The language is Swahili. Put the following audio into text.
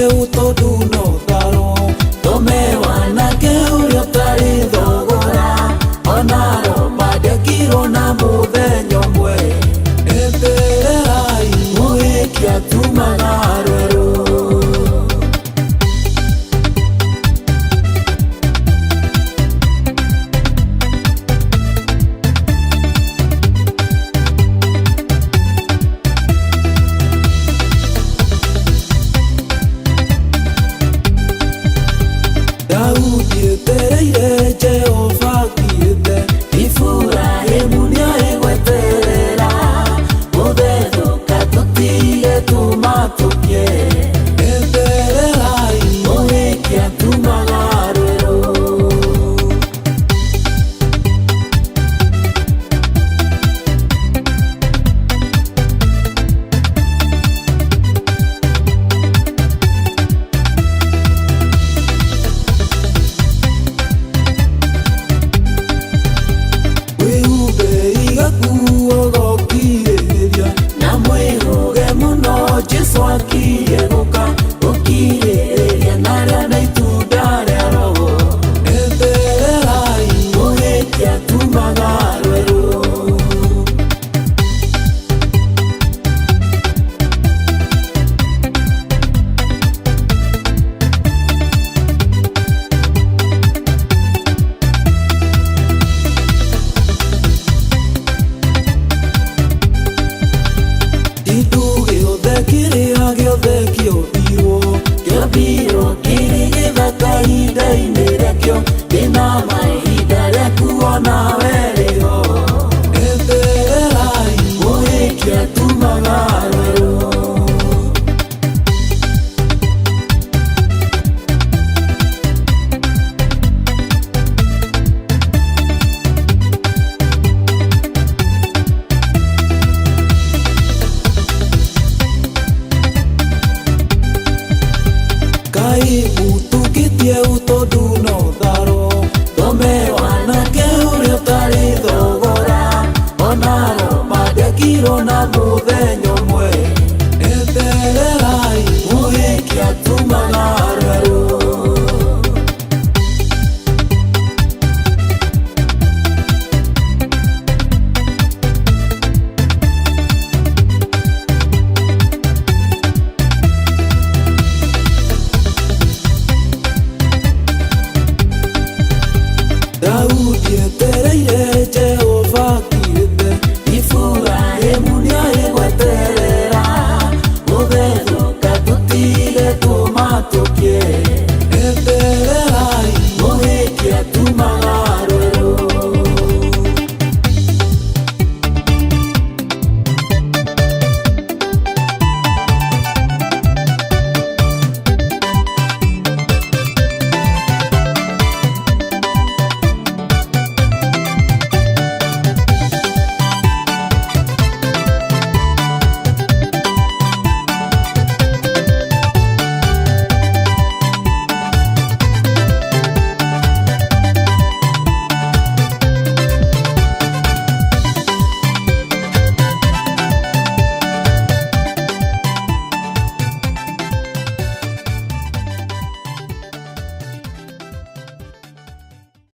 kĩu tondũ no tharo tome wanake ũrĩa ũtarĩ thogora ona Roma ndekirwo na mũthenya ũmwe etererai mũhĩki atumaga rwerũ. Daudi etereire Jehova akiuga Ifurahimu nĩegweterera gũthethũka tũtige tũmatũkie etererai mũhĩki atumaga rwerũ. Jesu akirie gũka gũkirĩrĩria narĩa na itunda rĩa Roho etererai mũhĩki atumaga rwerũ. Kĩrĩa gĩothe kĩombirwo kĩrĩ gĩthaka ihinda-inĩ rĩakĩo kĩna mahinda rĩa kuona werĩho etererai mũhĩki atumaga rwerũ. Ngai ũtũkĩtie tondũ no tharo tome wanake ũrĩa ũtarĩ thogora ona Roma ndekirwo na mũthenya ũmwe etererai mũhĩki atumaga rwerũ. Daudi etereire Jehova akiuga Ifurahimu nĩegweterera gũthethũka tũtige tũmatũkie